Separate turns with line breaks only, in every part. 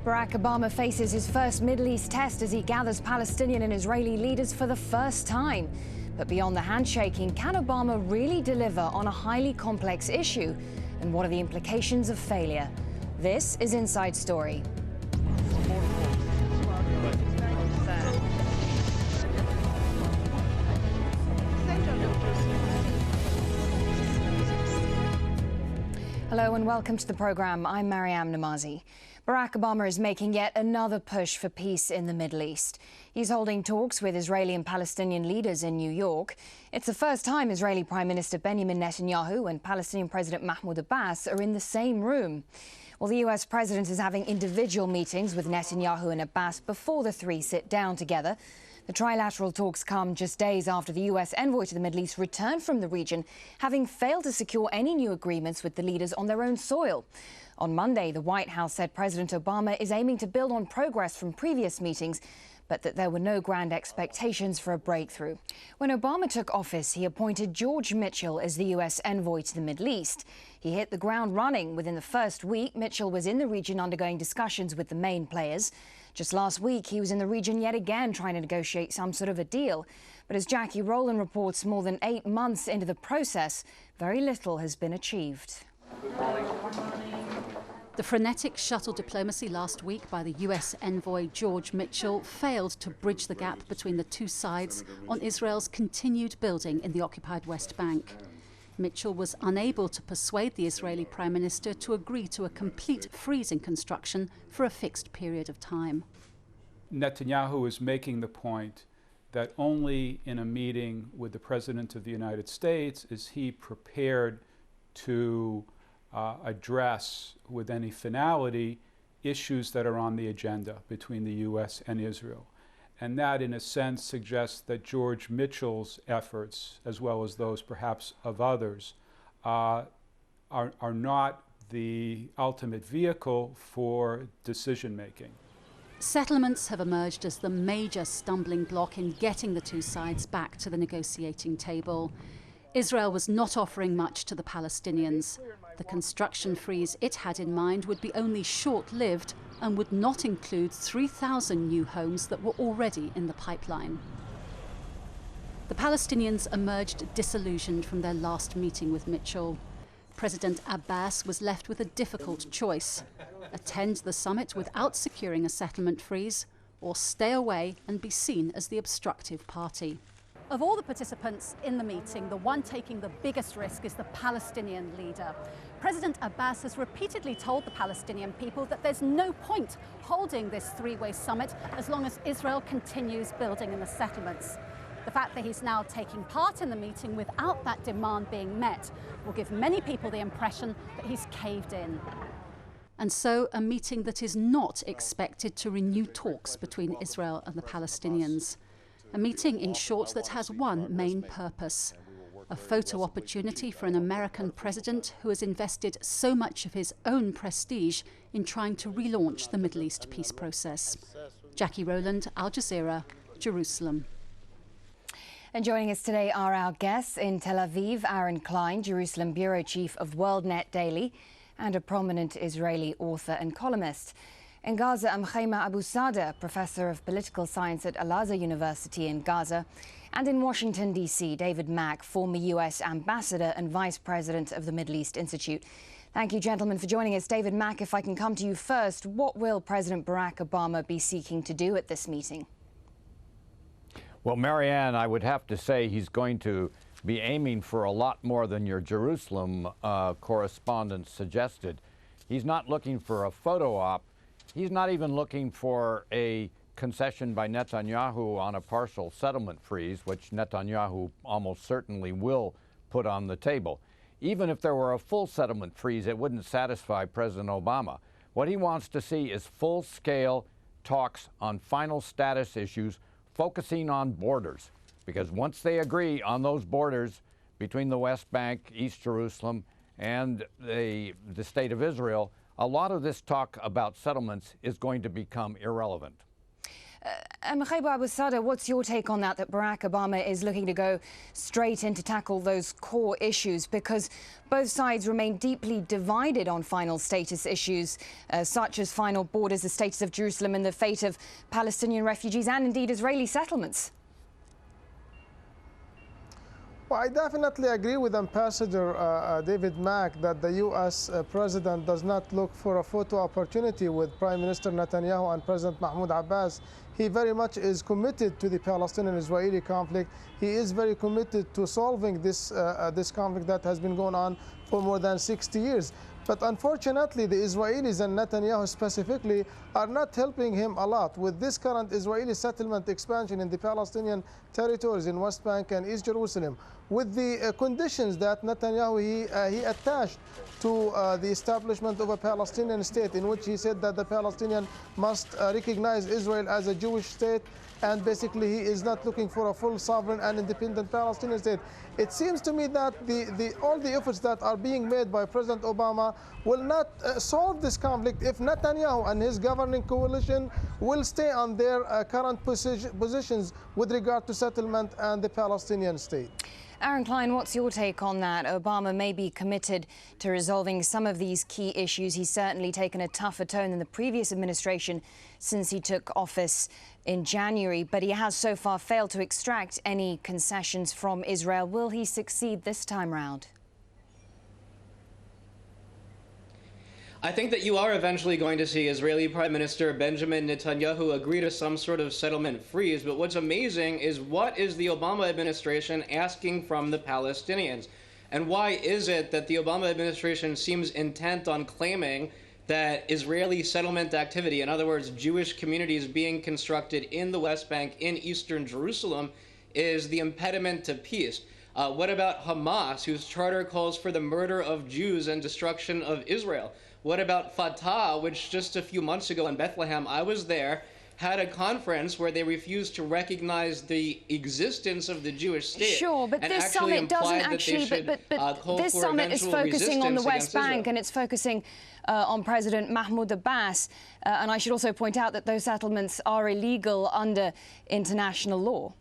Barack Obama faces his first Middle East test as he gathers Palestinian and Israeli leaders for the first time. But beyond the handshaking, can Obama really deliver on a highly complex issue? And what are the implications of failure? This is Inside Story. Hello and welcome to the program. I'm Maryam Nemazee. Barack Obama is making yet another push for peace in the Middle East. He's holding talks with Israeli and Palestinian leaders in New York. It's the first time Israeli Prime Minister Binyamin Netanyahu and Palestinian President Mahmoud Abbas are in the same room. Well, the US president is having individual meetings with Netanyahu and Abbas before the three sit down together. The trilateral talks come just days after the US envoy to the Middle East returned from the region, having failed to secure any new agreements with the leaders on their own soil. On Monday, the White House said President Obama is aiming to build on progress from previous meetings, but that there were no grand expectations for a breakthrough. When Obama took office, he appointed George Mitchell as the US envoy to the Middle East. He hit the ground running. Within the first week, Mitchell was in the region undergoing discussions with the main players. Just last week, he was in the region yet again trying to negotiate some sort of a deal. But as Jackie Rowland reports, more than 8 months into the process, very little has been achieved.
The frenetic shuttle diplomacy last week by the US envoy George Mitchell failed to bridge the gap between the two sides on Israel's continued building in the occupied West Bank. Mitchell was unable to persuade the Israeli Prime Minister to agree to a complete freeze in construction for a fixed period of time.
Netanyahu is making the point that only in a meeting with the President of the United States is he prepared to address with any finality issues that are on the agenda between the U.S. and Israel. And that, in a sense, suggests that George Mitchell's efforts, as well as those perhaps of others, are not the ultimate vehicle for decision-making.
Settlements have emerged as the major stumbling block in getting the two sides back to the negotiating table. Israel was not offering much to the Palestinians. The construction freeze it had in mind would be only short-lived and would not include 3,000 new homes that were already in the pipeline. The Palestinians emerged disillusioned from their last meeting with Mitchell. President Abbas was left with a difficult choice: attend the summit without securing a settlement freeze, or stay away and be seen as the obstructive party. Of all the participants in the meeting, the one taking the biggest risk is the Palestinian leader. President Abbas has repeatedly told the Palestinian people that there's no point holding this three-way summit as long as Israel continues building in the settlements. The fact that he's now taking part in the meeting without that demand being met will give many people the impression that he's caved in. And so a meeting that is not expected to renew talks between Israel and the Palestinians. A meeting, in short, that has one main purpose: a photo opportunity for an American president who has invested so much of his own prestige in trying to relaunch the Middle East peace process. Jackie Rowland, Al Jazeera, Jerusalem.
And joining us today are our guests in Tel Aviv, Aaron Klein, Jerusalem bureau chief of WorldNetDaily, and a prominent Israeli author and columnist. In Gaza, Mkhaimar Abu Sada, professor of political science at Al-Azhar University in Gaza. And in Washington, D.C., David Mack, former U.S. ambassador and vice president of the Middle East Institute. Thank you, gentlemen, for joining us. David Mack, if I can come to you first, what will President Barack Obama be seeking to do at this meeting?
Well, Marianne, I would have to say he's going to be aiming for a lot more than your Jerusalem correspondent suggested. He's not looking for a photo op. He's not even looking for a concession by Netanyahu on a partial settlement freeze, which Netanyahu almost certainly will put on the table. Even if there were a full settlement freeze, it wouldn't satisfy President Obama. What he wants to see is full-scale talks on final status issues, focusing on borders. Because once they agree on those borders between the West Bank, East Jerusalem, and the State of Israel, a lot of this talk about settlements is going to become irrelevant.
Mkhaimar Abu Sada, what's your take on that Barack Obama is looking to go straight in to tackle those core issues, because both sides remain deeply divided on final status issues, such as final borders, the status of Jerusalem and the fate of Palestinian refugees and indeed Israeli settlements?
Well, I definitely agree with Ambassador David Mack that the U.S. President does not look for a photo opportunity with Prime Minister Netanyahu and President Mahmoud Abbas. He very much is committed to the Palestinian-Israeli conflict. He is very committed to solving this conflict that has been going on for more than 60 years. But unfortunately, the Israelis and Netanyahu specifically are not helping him a lot with this current Israeli settlement expansion in the Palestinian territories in West Bank and East Jerusalem, with the conditions that Netanyahu he attached to the establishment of a Palestinian state, in which he said that the Palestinian must recognize Israel as a Jewish state, and basically he is not looking for a full sovereign and independent Palestinian state. It seems to me that all the efforts that are being made by President Obama will not solve this conflict if Netanyahu and his governing coalition will stay on their current positions with regard to settlement and the Palestinian state.
Aaron Klein, what's your take on that? Obama may be committed to resolving some of these key issues. He's certainly taken a tougher tone than the previous administration since he took office in January, but he has so far failed to extract any concessions from Israel. Will he succeed this time round?
I think that you are eventually going to see Israeli Prime Minister Benjamin Netanyahu agree to some sort of settlement freeze. But what's amazing is, what is the Obama administration asking from the Palestinians? And why is it that the Obama administration seems intent on claiming that Israeli settlement activity, in other words, Jewish communities being constructed in the West Bank, in eastern Jerusalem, is the impediment to peace? What about Hamas, whose charter calls for the murder of Jews and destruction of Israel? What about Fatah, which just a few months ago in Bethlehem, I was there, had a conference where they refused to recognize the existence of the Jewish state.
Sure, but this summit doesn't actually, but this summit is focusing on the West Bank, and it's focusing on President Mahmoud Abbas. And I should also point out that those settlements are illegal under international law.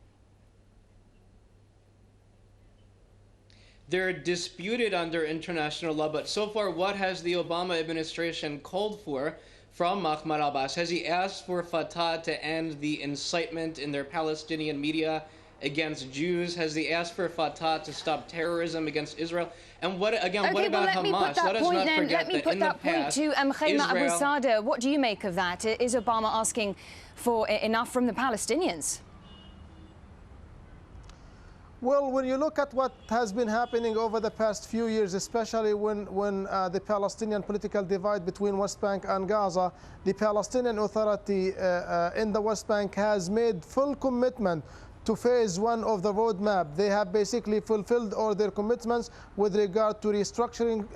They're disputed under international law, but so far, what has the Obama administration called for from Mkhaimar Abbas? Has he asked for Fatah to end the incitement in their Palestinian media against Jews? Has he asked for Fatah to stop terrorism against Israel? And what about Hamas? Let me put that point
to Mkhaimar Abu Sada. What do you make of that? Is Obama asking for enough from the Palestinians?
Well, when you look at what has been happening over the past few years, especially when the Palestinian political divide between West Bank and Gaza, the Palestinian Authority in the West Bank has made full commitment to phase one of the roadmap. They have basically fulfilled all their commitments with regard to restructuring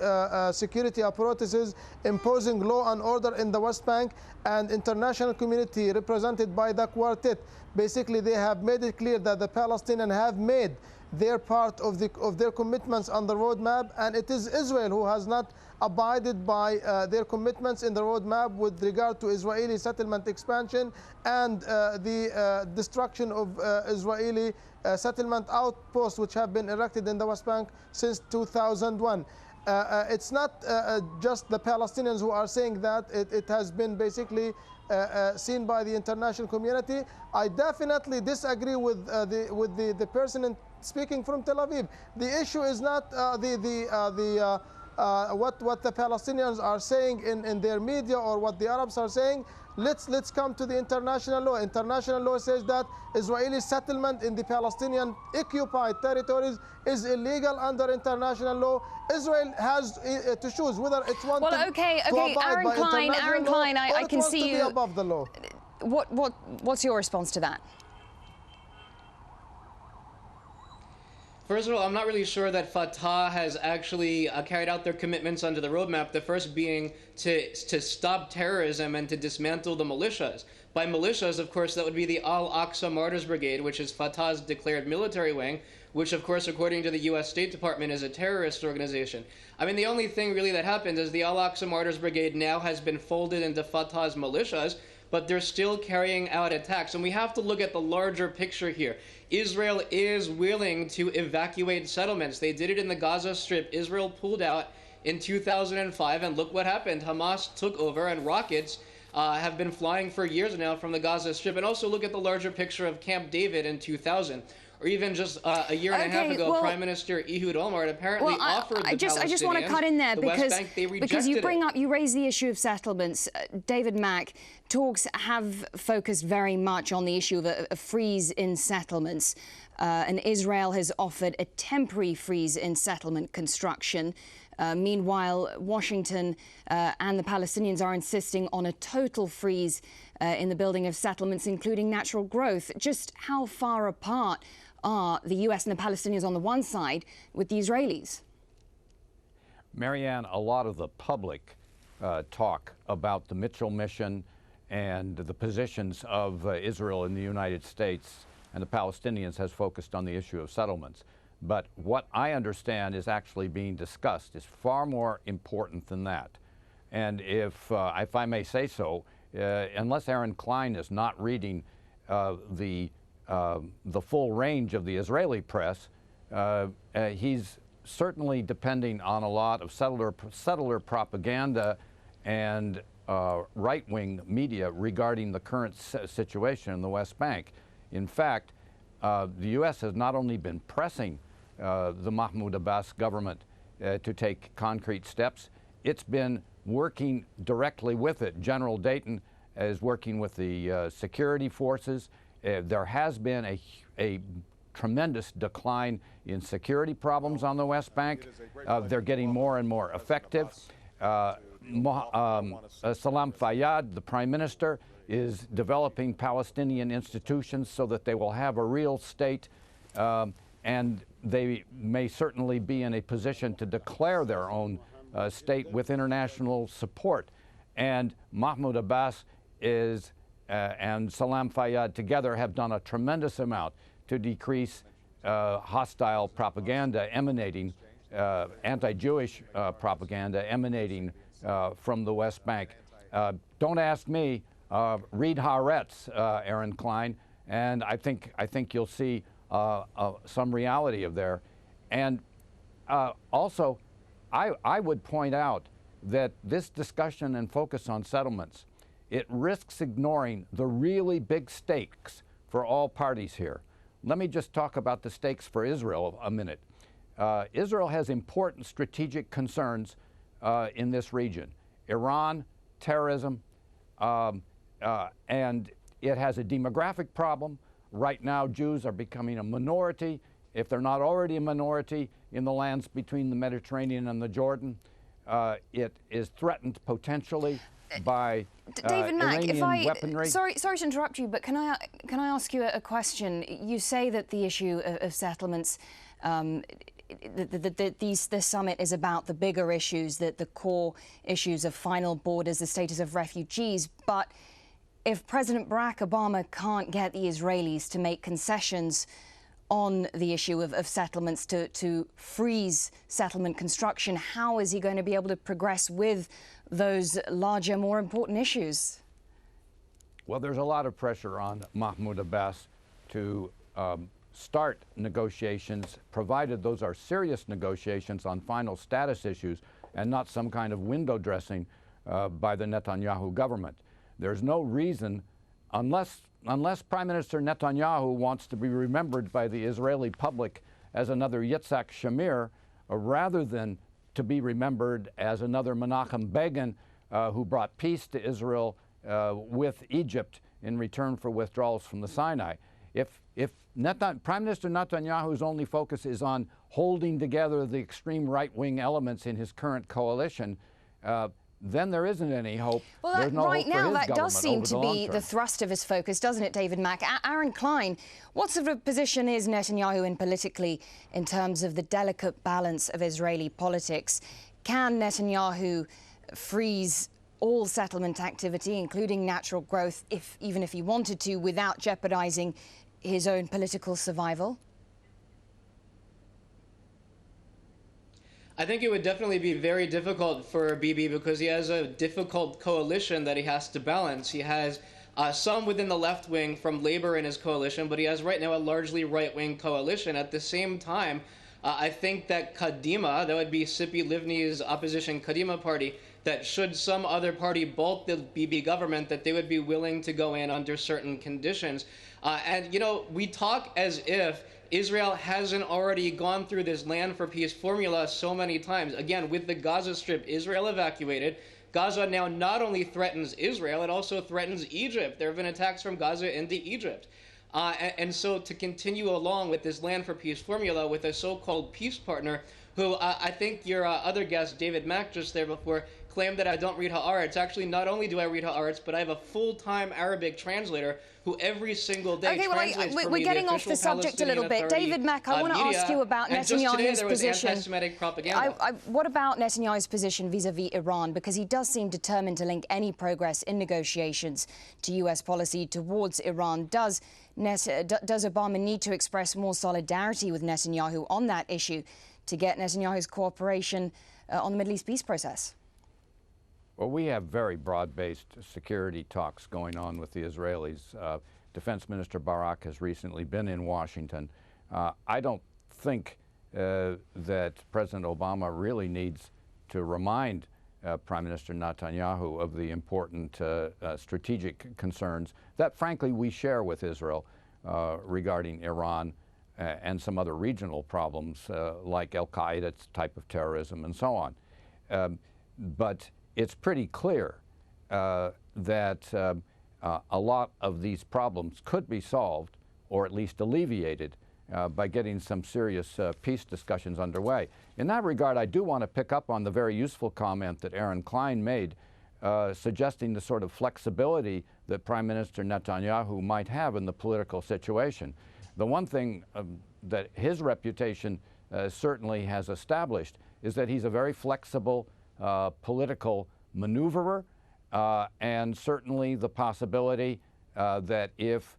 security apparatuses, imposing law and order in the West Bank, and international community represented by the quartet. Basically, they have made it clear that the Palestinians have made their part of their commitments on the roadmap, and it is Israel who has not abided by their commitments in the roadmap with regard to Israeli settlement expansion and the destruction of Israeli settlement outposts which have been erected in the West Bank since 2001. It's not just the Palestinians who are saying that. It has been basically seen by the international community. I definitely disagree with the person speaking from Tel Aviv. The issue is not what the Palestinians are saying in their media or what the Arabs are saying. Let's come to the international law. International law says that Israeli settlement in the Palestinian occupied territories is illegal under international law. Israel has to choose whether it wants to abide by international law,
I can see you
above the law.
What's your response to that?
First of all, I'm not really sure that Fatah has actually carried out their commitments under the roadmap, the first being to stop terrorism and to dismantle the militias. By militias, of course, that would be the Al-Aqsa Martyrs Brigade, which is Fatah's declared military wing, which of course, according to the US State Department, is a terrorist organization. I mean, the only thing really that happened is the Al-Aqsa Martyrs Brigade now has been folded into Fatah's militias, but they're still carrying out attacks. And we have to look at the larger picture here. Israel is willing to evacuate settlements. They did it in the Gaza Strip. Israel pulled out in 2005, and look what happened. Hamas took over, and rockets have been flying for years now from the Gaza Strip. And also look at the larger picture of Camp David in 2000. Or even just a year and a half ago, Prime Minister Ehud Olmert apparently offered the Palestinians
I just want to cut in there
the
because,
West Bank. They rejected
you raise the issue of settlements. David Mack, talks have focused very much on the issue of a freeze in settlements. And Israel has offered a temporary freeze in settlement construction. Meanwhile, Washington and the Palestinians are insisting on a total freeze in the building of settlements, including natural growth. Just how far apart are the US and the Palestinians on the one side with the Israelis?
Marianne, a lot of the public talk about the Mitchell mission and the positions of Israel in the United States and the Palestinians has focused on the issue of settlements. But what I understand is actually being discussed is far more important than that. And if I may say so, unless Aaron Klein is not reading the full range of the Israeli press, he's certainly depending on a lot of settler propaganda and right-wing media regarding the current situation in the West Bank. In fact, the U.S. has not only been pressing the Mahmoud Abbas government to take concrete steps, it's been working directly with it. General Dayton is working with the security forces. There has been a tremendous decline in security problems on the West Bank. They're getting more and more effective. Salam Fayyad, the prime minister, is developing Palestinian institutions so that they will have a real state, and they may certainly be in a position to declare their own state with international support. And Mahmoud Abbas and Salam Fayyad together have done a tremendous amount to decrease hostile propaganda emanating, anti-Jewish propaganda emanating from the West Bank. Don't ask me. Read Haaretz, Aaron Klein, and I think you'll see some reality of there. And also, I would point out that this discussion and focus on settlements, it risks ignoring the really big stakes for all parties here. Let me just talk about the stakes for Israel a minute. Israel has important strategic concerns in this region: Iran, terrorism, and it has a demographic problem. Right now, Jews are becoming a minority, if they're not already a minority, in the lands between the Mediterranean and the Jordan. It is threatened potentially by
David Mack,
Iranian weaponry.
Sorry to interrupt you, but can I ask you a question? You say that the issue of settlements, this summit is about the bigger issues, the core issues of final borders, the status of refugees. But if President Barack Obama can't get the Israelis to make concessions on the issue of settlements, to freeze settlement construction, how is he going to be able to progress with those larger, more important issues?
Well, there's a lot of pressure on Mahmoud Abbas to start negotiations, provided those are serious negotiations on final status issues and not some kind of window dressing by the Netanyahu government. There's no reason, unless Prime Minister Netanyahu wants to be remembered by the Israeli public as another Yitzhak Shamir, rather than to be remembered as another Menachem Begin who brought peace to Israel with Egypt in return for withdrawals from the Sinai. If Prime Minister Netanyahu's only focus is on holding together the extreme right-wing elements in his current coalition, then there isn't any hope.
Well,
There's no
right
hope for
now,
his
that does seem
government
to
over the
be
long term.
the thrust of his focus, doesn't it, David Mack? Aaron Klein, what sort of position is Netanyahu in politically in terms of the delicate balance of Israeli politics? Can Netanyahu freeze all settlement activity, including natural growth, even if he wanted to, without jeopardizing his own political survival?
I think it would definitely be very difficult for Bibi because he has a difficult coalition that he has to balance. He has some within the left wing from Labour in his coalition, but he has right now a largely right-wing coalition. At the same time, I think that Kadima, that would be Tzipi Livni's opposition Kadima party, that should some other party bolt the Bibi government, that they would be willing to go in under certain conditions. And, you know, we talk as if Israel hasn't already gone through this land for peace formula so many times. Again, with the Gaza Strip, Israel evacuated. Gaza now not only threatens Israel, it also threatens Egypt. There have been attacks from Gaza into Egypt. And so to continue along with this land for peace formula with a so-called peace partner who I think your other guest, David Mack, just there before, claimed that I don't read Haaretz. Actually, not only do I read Haaretz, but I have a full-time Arabic translator who every single day translates for me.
We're getting off the subject a little bit. David Mack, I want to ask you about Netanyahu's position.
Anti-Semitic propaganda.
What about Netanyahu's position vis-a-vis Iran? Because he does seem determined to link any progress in negotiations to U.S. policy towards Iran. Does Obama need to express more solidarity with Netanyahu on that issue to get Netanyahu's cooperation on the Middle East peace process?
Well, we have very broad-based security talks going on with the Israelis. Defense Minister Barak has recently been in Washington. I don't think that President Obama really needs to remind Prime Minister Netanyahu of the important strategic concerns that, frankly, we share with Israel regarding Iran and some other regional problems like Al-Qaeda's type of terrorism and so on. But it's pretty clear that a lot of these problems could be solved or at least alleviated by getting some serious peace discussions underway. In that regard, I do want to pick up on the very useful comment that Aaron Klein made, suggesting the sort of flexibility that Prime Minister Netanyahu might have in the political situation. The one thing that his reputation certainly has established is that he's a very flexible political maneuverer, and certainly the possibility that if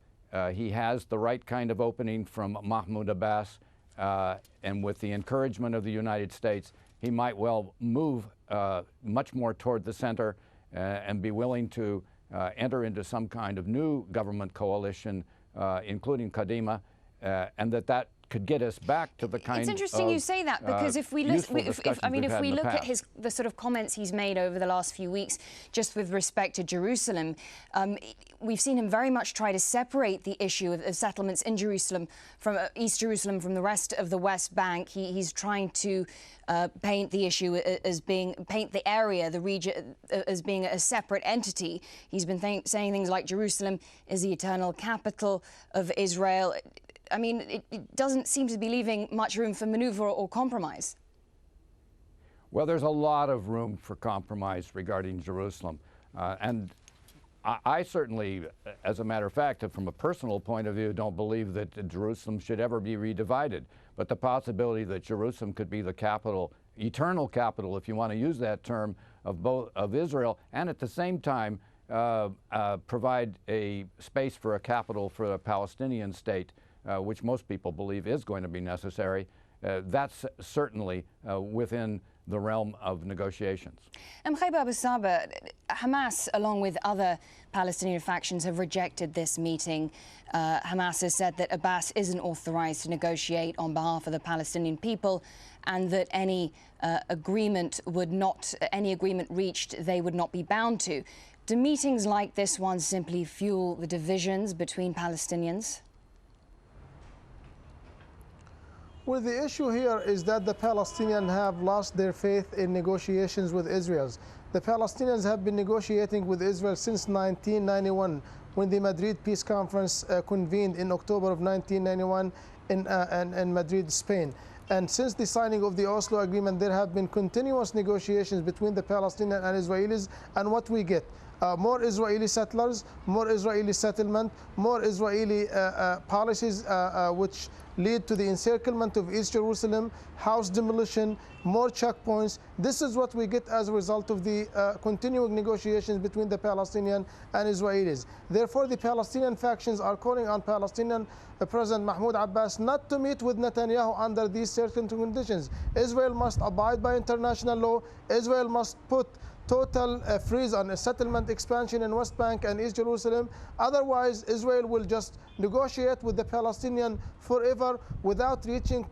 he has the right kind of opening from Mahmoud Abbas and with the encouragement of the United States, he might well move much more toward the center and be willing to enter into some kind of new government coalition, including Kadima, and that could get us back to the kind of
It's interesting you say that, because if we look, if we look at the sort of comments he's made over the last few weeks, just with respect to Jerusalem, we've seen him very much try to separate the issue of settlements in Jerusalem from East Jerusalem from the rest of the West Bank. He's trying to paint the issue as paint the area, the region, as being a separate entity. He's been saying things like Jerusalem is the eternal capital of Israel. I mean, it doesn't seem to be leaving much room for maneuver or compromise.
Well, there's a lot of room for compromise regarding Jerusalem. And I certainly, as a matter of fact, from a personal point of view, don't believe that Jerusalem should ever be redivided. But the possibility that Jerusalem could be the capital, eternal capital, if you want to use that term, of Israel, and at the same time provide a space for a capital for a Palestinian state, which most people believe is going to be necessary, that's certainly within the realm of negotiations.
Mkhaimar Abu Sada, Hamas, along with other Palestinian factions, have rejected this meeting. Hamas has said that Abbas isn't authorized to negotiate on behalf of the Palestinian people, and that any agreement reached, they would not be bound to. Do meetings like this one simply fuel the divisions between Palestinians?
Well, the issue here is that the Palestinians have lost their faith in negotiations with Israel. The Palestinians have been negotiating with Israel since 1991, when the Madrid Peace Conference convened in October of 1991 in Madrid, Spain. And since the signing of the Oslo Agreement, there have been continuous negotiations between the Palestinians and Israelis. And what we get? more Israeli settlers, more Israeli settlement, more Israeli policies which lead to the encirclement of East Jerusalem, house demolition, more checkpoints. This is what we get as a result of the continuing negotiations between the Palestinian and Israelis. Therefore, the Palestinian factions are calling on Palestinian President Mahmoud Abbas not to meet with Netanyahu under these certain conditions. Israel must abide by international law. Israel must put total freeze on a settlement expansion in West Bank and East Jerusalem. Otherwise, Israel will just negotiate with the Palestinian forever without reaching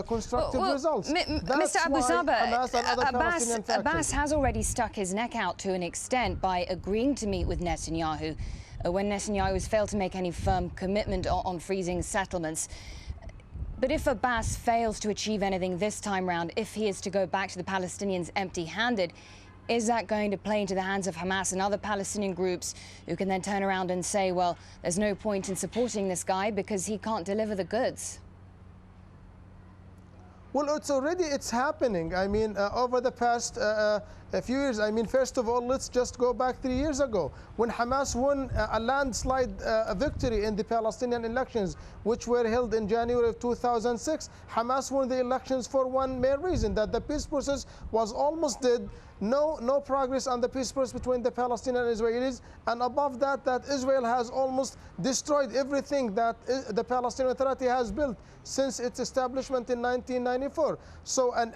constructive results.
Mr. Abu Sada, Abbas has already stuck his neck out to an extent by agreeing to meet with Netanyahu when Netanyahu has failed to make any firm commitment on freezing settlements. But if Abbas fails to achieve anything this time round, if he is to go back to the Palestinians empty-handed, is that going to play into the hands of Hamas and other Palestinian groups who can then turn around and say, well, there's no point in supporting this guy because he can't deliver the goods?
Well, it's happening. I mean, over the past few years, I mean, first of all, let's just go back 3 years ago when Hamas won a landslide victory in the Palestinian elections, which were held in January of 2006. Hamas won the elections for one main reason, that the peace process was almost dead. No progress on the peace process between the Palestinians and Israelis, and above that, that Israel has almost destroyed everything that the Palestinian Authority has built since its establishment in 1994. So, and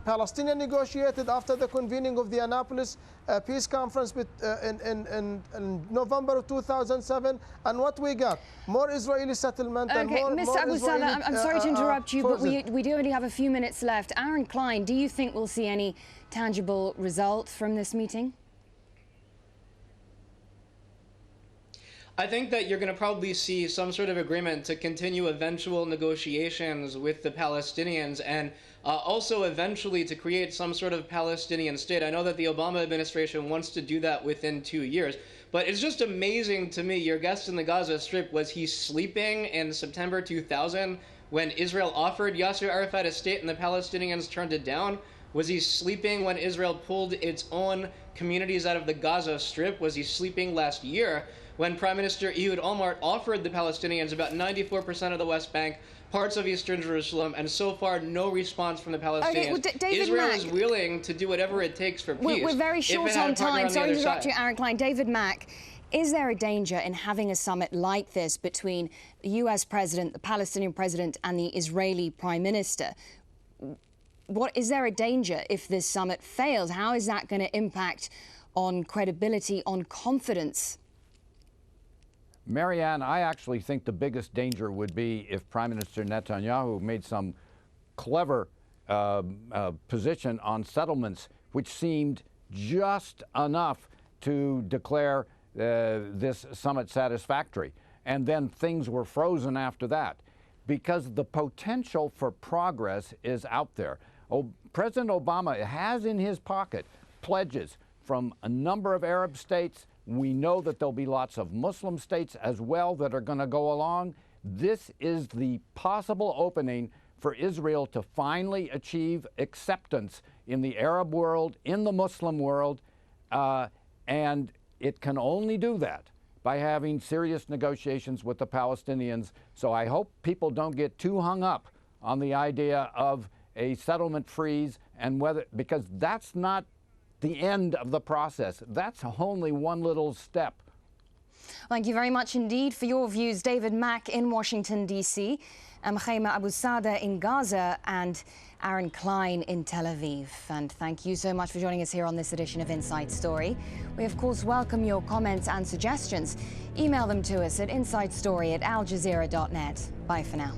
Palestinians negotiated after the convening of the Annapolis peace conference in November of 2007, and what we got? More Israeli settlement and more
Mr. Abu
Israeli,
Sada, I'm sorry to interrupt you, but
forces.
we do only have a few minutes left. Aaron Klein, do you think we'll see any tangible results from this meeting?
I think that you're going to probably see some sort of agreement to continue eventual negotiations with the Palestinians and also eventually to create some sort of Palestinian state. I know that the Obama administration wants to do that within 2 years, but it's just amazing to me. Your guest in the Gaza Strip, was he sleeping in September 2000 when Israel offered Yasser Arafat a state and the Palestinians turned it down? Was he sleeping when Israel pulled its own communities out of the Gaza Strip? Was he sleeping last year when Prime Minister Ehud Olmert offered the Palestinians about 94% of the West Bank, parts of Eastern Jerusalem, and so far no response from the Palestinians?
Okay, well, David
Israel
Mack,
is willing to do whatever it takes for peace.
We're very short on time. Sorry to interrupt you, Aaron Klein. David Mack, is there a danger in having a summit like this between the US President, the Palestinian President, and the Israeli Prime Minister? Is there a danger if this summit fails? How is that going to impact on credibility, on confidence?
Marianne, I actually think the biggest danger would be if Prime Minister Netanyahu made some clever position on settlements, which seemed just enough to declare this summit satisfactory. And then things were frozen after that, because the potential for progress is out there. President Obama has in his pocket pledges from a number of Arab states. We know that there'll be lots of Muslim states as well that are going to go along. This is the possible opening for Israel to finally achieve acceptance in the Arab world, in the Muslim world, and it can only do that by having serious negotiations with the Palestinians. So I hope people don't get too hung up on the idea of a settlement freeze, and because that's not the end of the process. That's only one little step.
Thank you very much indeed for your views. David Mack in Washington, D.C., Mkhaimar Abu Sada in Gaza, and Aaron Klein in Tel Aviv. And thank you so much for joining us here on this edition of Inside Story. We, of course, welcome your comments and suggestions. Email them to us at insidestory@aljazeera.net. Bye for now.